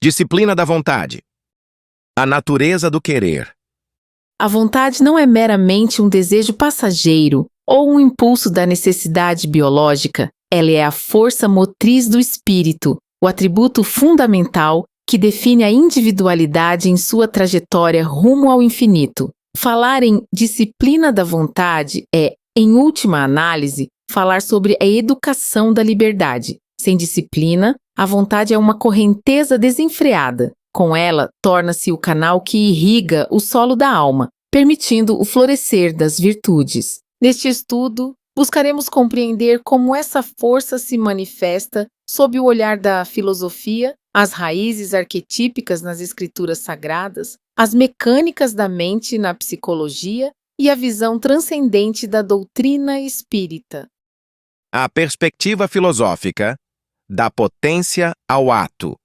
Disciplina da vontade. A natureza do querer. A vontade não é meramente um desejo passageiro ou um impulso da necessidade biológica. Ela é a força motriz do espírito, o atributo fundamental que define a individualidade em sua trajetória rumo ao infinito. Falar em disciplina da vontade é, em última análise, falar sobre a educação da liberdade. Sem disciplina, a vontade é uma correnteza desenfreada. Com ela, torna-se o canal que irriga o solo da alma, permitindo o florescer das virtudes. Neste estudo, buscaremos compreender como essa força se manifesta sob o olhar da filosofia, as raízes arquetípicas nas escrituras sagradas, as mecânicas da mente na psicologia e a visão transcendente da doutrina espírita. A perspectiva filosófica da potência ao ato.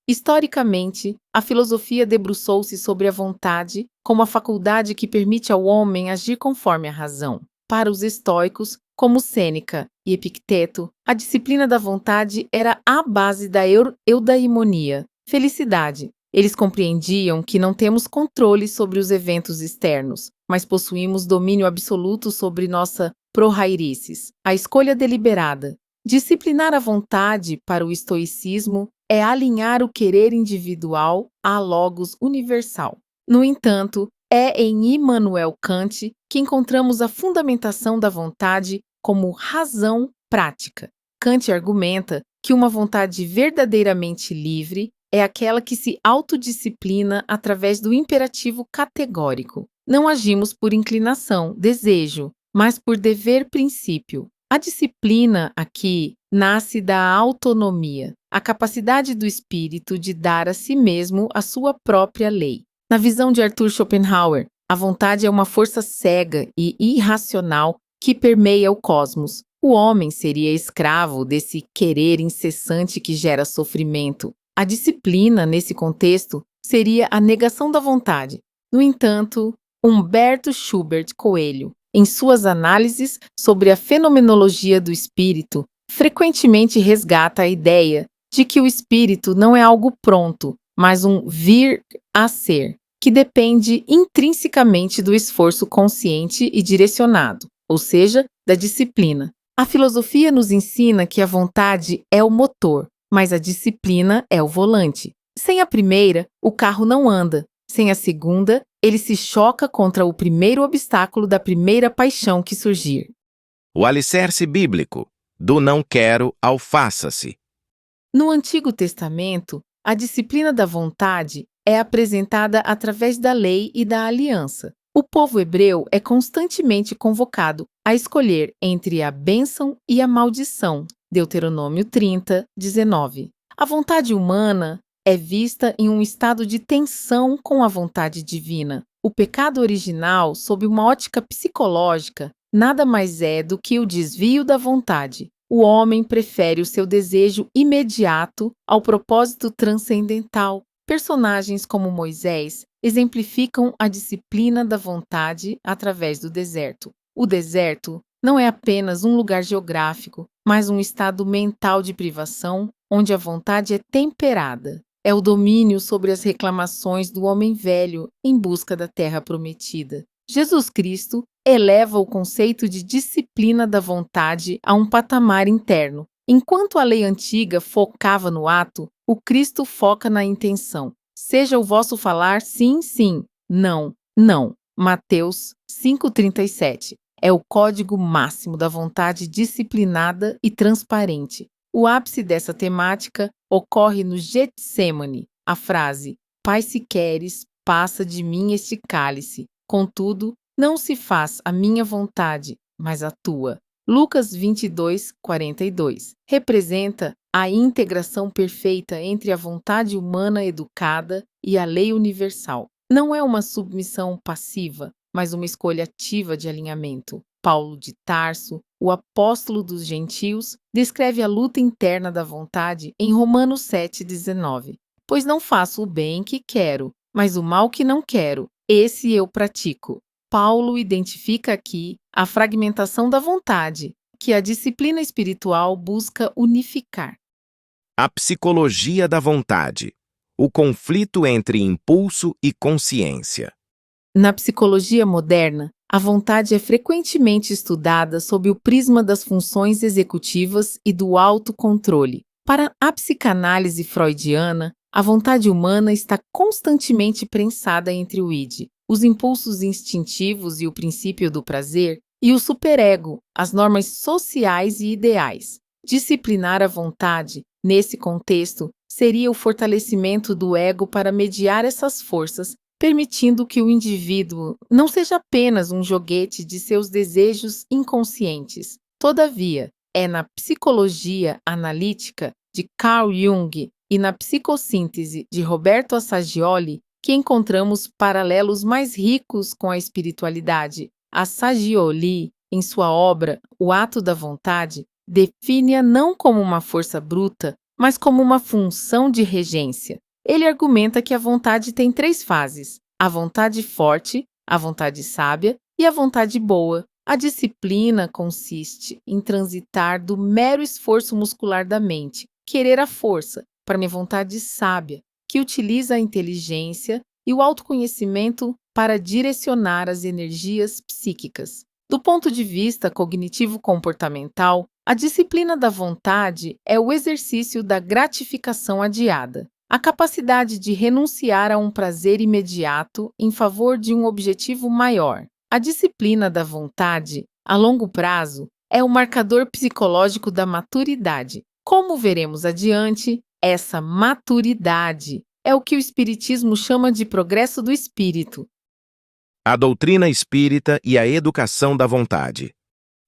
Historicamente, a filosofia debruçou-se sobre a vontade como a faculdade que permite ao homem agir conforme a razão. Para os estoicos, como Sêneca e Epicteto, a disciplina da vontade era a base da eudaimonia, felicidade. Eles compreendiam que não temos controle sobre os eventos externos, mas possuímos domínio absoluto sobre nossa prohairices, a escolha deliberada. Disciplinar a vontade para o estoicismo é alinhar o querer individual à logos universal. No entanto, é em Immanuel Kant que encontramos a fundamentação da vontade como razão prática. Kant argumenta que uma vontade verdadeiramente livre é aquela que se autodisciplina através do imperativo categórico. Não agimos por inclinação, desejo, mas por dever-princípio. A disciplina aqui nasce da autonomia, a capacidade do espírito de dar a si mesmo a sua própria lei. Na visão de Arthur Schopenhauer, a vontade é uma força cega e irracional que permeia o cosmos. O homem seria escravo desse querer incessante que gera sofrimento. A disciplina, nesse contexto, seria a negação da vontade. No entanto, Humberto Schubert Coelho, em suas análises sobre a fenomenologia do espírito, frequentemente resgata a ideia de que o espírito não é algo pronto, mas um vir a ser, que depende intrinsecamente do esforço consciente e direcionado, ou seja, da disciplina. A filosofia nos ensina que a vontade é o motor, mas a disciplina é o volante. Sem a primeira, o carro não anda. Sem a segunda, ele se choca contra o primeiro obstáculo da primeira paixão que surgir. O alicerce bíblico, do não quero ao faça-se. No Antigo Testamento, a disciplina da vontade é apresentada através da lei e da aliança. O povo hebreu é constantemente convocado a escolher entre a bênção e a maldição. Deuteronômio 30, 19. A vontade humana é vista em um estado de tensão com a vontade divina. O pecado original, sob uma ótica psicológica, nada mais é do que o desvio da vontade. O homem prefere o seu desejo imediato ao propósito transcendental. Personagens como Moisés exemplificam a disciplina da vontade através do deserto. O deserto não é apenas um lugar geográfico, mas um estado mental de privação onde a vontade é temperada. É o domínio sobre as reclamações do homem velho em busca da terra prometida. Jesus Cristo eleva o conceito de disciplina da vontade a um patamar interno. Enquanto a lei antiga focava no ato, o Cristo foca na intenção. Seja o vosso falar sim, sim, não, não. Mateus 5,37. É o código máximo da vontade disciplinada e transparente. O ápice dessa temática ocorre no Getsêmani. A frase, Pai, se queres, passa de mim este cálice. Contudo, não se faz a minha vontade, mas a tua. Lucas 22, 42. Representa a integração perfeita entre a vontade humana educada e a lei universal. Não é uma submissão passiva, mas uma escolha ativa de alinhamento. Paulo de Tarso, o apóstolo dos gentios, descreve a luta interna da vontade em Romanos 7,19. Pois não faço o bem que quero, mas o mal que não quero, esse eu pratico. Paulo identifica aqui a fragmentação da vontade, que a disciplina espiritual busca unificar. A psicologia da vontade. o conflito entre impulso e consciência. Na psicologia moderna, a vontade é frequentemente estudada sob o prisma das funções executivas e do autocontrole. Para a psicanálise freudiana, a vontade humana está constantemente prensada entre o id, os impulsos instintivos e o princípio do prazer, e o superego, as normas sociais e ideais. Disciplinar a vontade, nesse contexto, seria o fortalecimento do ego para mediar essas forças, permitindo que o indivíduo não seja apenas um joguete de seus desejos inconscientes. Todavia, é na psicologia analítica de Carl Jung e na psicossíntese de Roberto Assagioli que encontramos paralelos mais ricos com a espiritualidade. Assagioli, em sua obra O Ato da Vontade, define-a não como uma força bruta, mas como uma função de regência. Ele argumenta que a vontade tem 3 fases: a vontade forte, a vontade sábia e a vontade boa. A disciplina consiste em transitar do mero esforço muscular da mente, querer a força, para minha vontade sábia, que utiliza a inteligência e o autoconhecimento para direcionar as energias psíquicas. Do ponto de vista cognitivo-comportamental, a disciplina da vontade é o exercício da gratificação adiada, a capacidade de renunciar a um prazer imediato em favor de um objetivo maior. A disciplina da vontade, a longo prazo, é o marcador psicológico da maturidade. Como veremos adiante, essa maturidade é o que o Espiritismo chama de progresso do espírito. A doutrina espírita e a educação da vontade.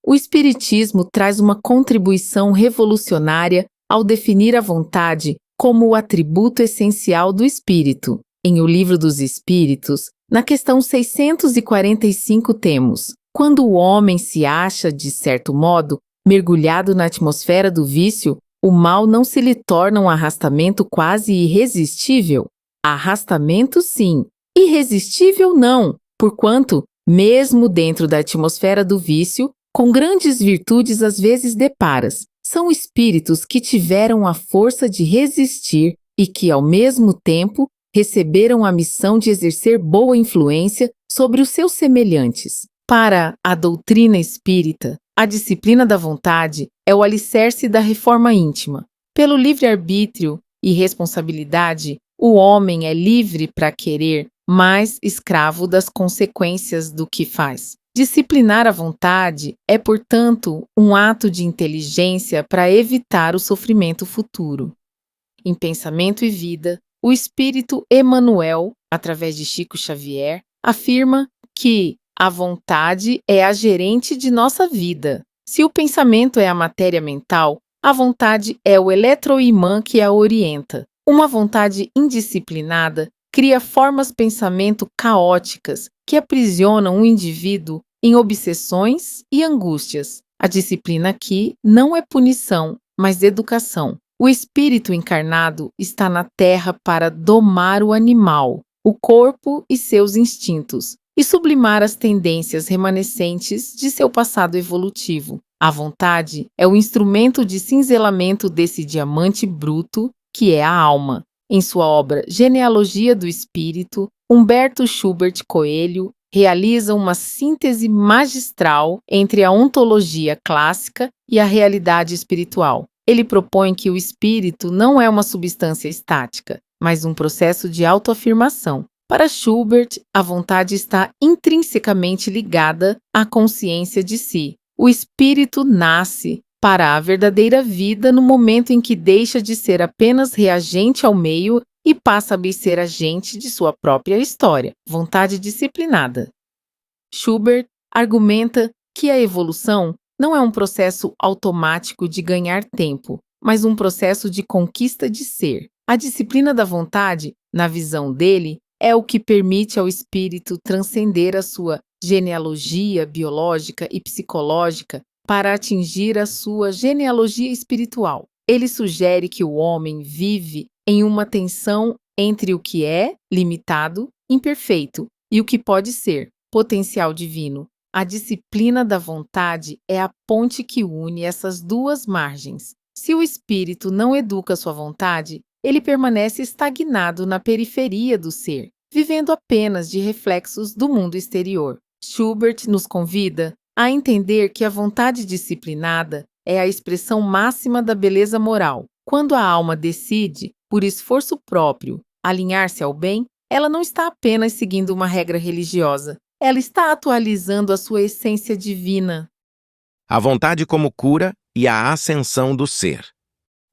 O Espiritismo traz uma contribuição revolucionária ao definir a vontade como o atributo essencial do espírito. Em O Livro dos Espíritos, na questão 645 temos: quando o homem se acha, de certo modo, mergulhado na atmosfera do vício, o mal não se lhe torna um arrastamento quase irresistível? Arrastamento, sim, irresistível não, porquanto, mesmo dentro da atmosfera do vício, com grandes virtudes às vezes deparas. São espíritos que tiveram a força de resistir e que, ao mesmo tempo, receberam a missão de exercer boa influência sobre os seus semelhantes. Para a doutrina espírita, a disciplina da vontade é o alicerce da reforma íntima. Pelo livre-arbítrio e responsabilidade, o homem é livre para querer, mas escravo das consequências do que faz. Disciplinar a vontade é, portanto, um ato de inteligência para evitar o sofrimento futuro. Em Pensamento e Vida, o espírito Emmanuel, através de Chico Xavier, afirma que a vontade é a gerente de nossa vida. Se o pensamento é a matéria mental, a vontade é o eletroimã que a orienta. Uma vontade indisciplinada cria formas pensamento caóticas que aprisionam o indivíduo em obsessões e angústias. A disciplina aqui não é punição, mas educação. O espírito encarnado está na Terra para domar o animal, o corpo e seus instintos, e sublimar as tendências remanescentes de seu passado evolutivo. A vontade é o instrumento de cinzelamento desse diamante bruto que é a alma. Em sua obra Genealogia do Espírito, Humberto Schubert Coelho realiza uma síntese magistral entre a ontologia clássica e a realidade espiritual. Ele propõe que o espírito não é uma substância estática, mas um processo de autoafirmação. Para Schubert, a vontade está intrinsecamente ligada à consciência de si. O espírito nasce para a verdadeira vida no momento em que deixa de ser apenas reagente ao meio e passa a ser agente de sua própria história. Vontade disciplinada. Schubert argumenta que a evolução não é um processo automático de ganhar tempo, mas um processo de conquista de ser. A disciplina da vontade, na visão dele, é o que permite ao espírito transcender a sua genealogia biológica e psicológica para atingir a sua genealogia espiritual. Ele sugere que o homem vive em uma tensão entre o que é, limitado, imperfeito, e o que pode ser, potencial divino. A disciplina da vontade é a ponte que une essas duas margens. Se o espírito não educa sua vontade, ele permanece estagnado na periferia do ser, vivendo apenas de reflexos do mundo exterior. Schubert nos convida a entender que a vontade disciplinada é a expressão máxima da beleza moral. Quando a alma decide, por esforço próprio, alinhar-se ao bem, ela não está apenas seguindo uma regra religiosa, ela está atualizando a sua essência divina. A vontade como cura e a ascensão do ser.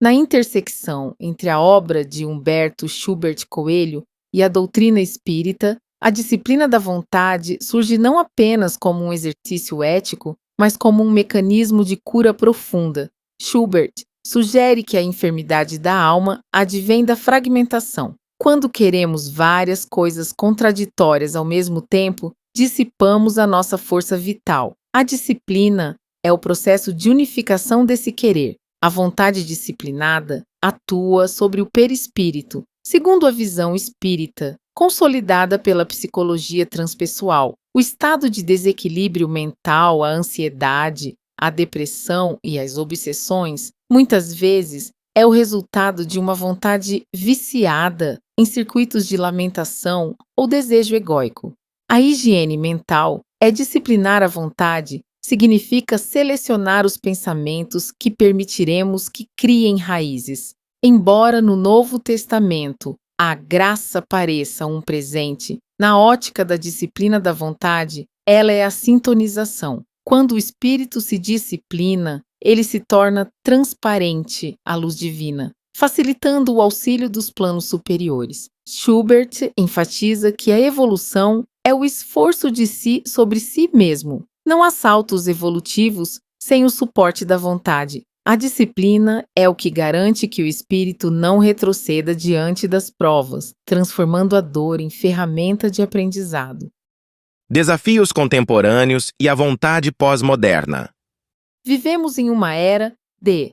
Na intersecção entre a obra de Humberto Schubert Coelho e a doutrina espírita, a disciplina da vontade surge não apenas como um exercício ético, mas como um mecanismo de cura profunda. Schubert sugere que a enfermidade da alma advém da fragmentação. Quando queremos várias coisas contraditórias ao mesmo tempo, dissipamos a nossa força vital. A disciplina é o processo de unificação desse querer. A vontade disciplinada atua sobre o perispírito, segundo a visão espírita, consolidada pela psicologia transpessoal. O estado de desequilíbrio mental, a ansiedade, a depressão e as obsessões, muitas vezes, é o resultado de uma vontade viciada em circuitos de lamentação ou desejo egóico. A higiene mental é disciplinar a vontade, significa selecionar os pensamentos que permitiremos que criem raízes. Embora no Novo Testamento a graça pareça um presente, na ótica da disciplina da vontade, ela é a sintonização. Quando o espírito se disciplina, ele se torna transparente à luz divina, facilitando o auxílio dos planos superiores. Schubert enfatiza que a evolução é o esforço de si sobre si mesmo. Não há saltos evolutivos sem o suporte da vontade. A disciplina é o que garante que o espírito não retroceda diante das provas, transformando a dor em ferramenta de aprendizado. Desafios contemporâneos e a vontade pós-moderna. Vivemos em uma era de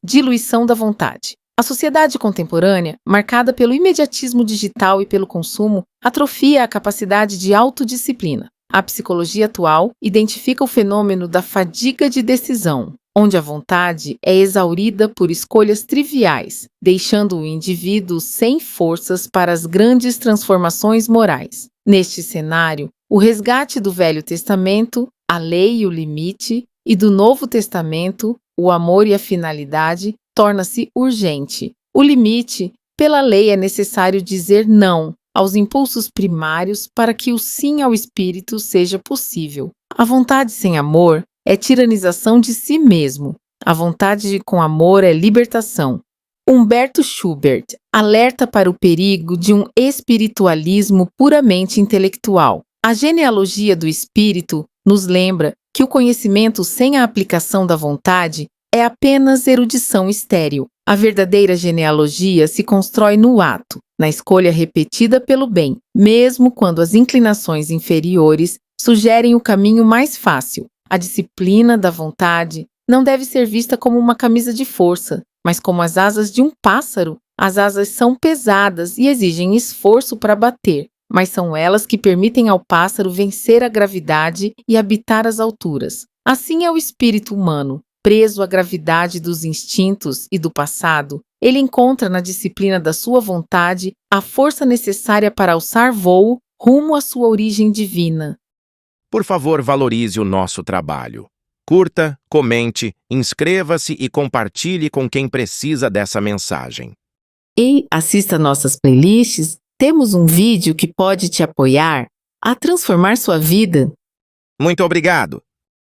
diluição da vontade. A sociedade contemporânea, marcada pelo imediatismo digital e pelo consumo, atrofia a capacidade de autodisciplina. A psicologia atual identifica o fenômeno da fadiga de decisão, onde a vontade é exaurida por escolhas triviais, deixando o indivíduo sem forças para as grandes transformações morais. Neste cenário, o resgate do Velho Testamento, a lei e o limite, e do Novo Testamento, o amor e a finalidade, torna-se urgente. O limite, pela lei, é necessário dizer não aos impulsos primários para que o sim ao espírito seja possível. A vontade sem amor é tiranização de si mesmo. A vontade com amor é libertação. Humberto Schubert alerta para o perigo de um espiritualismo puramente intelectual. A genealogia do espírito nos lembra que o conhecimento sem a aplicação da vontade é apenas erudição estéril. A verdadeira genealogia se constrói no ato, na escolha repetida pelo bem, mesmo quando as inclinações inferiores sugerem o caminho mais fácil. A disciplina da vontade não deve ser vista como uma camisa de força, mas como as asas de um pássaro. As asas são pesadas e exigem esforço para bater, mas são elas que permitem ao pássaro vencer a gravidade e habitar as alturas. Assim é o espírito humano. Preso à gravidade dos instintos e do passado, ele encontra na disciplina da sua vontade a força necessária para alçar voo rumo à sua origem divina. Por favor, valorize o nosso trabalho. Curta, comente, inscreva-se e compartilhe com quem precisa dessa mensagem. E assista nossas playlists. Temos um vídeo que pode te apoiar a transformar sua vida. Muito obrigado!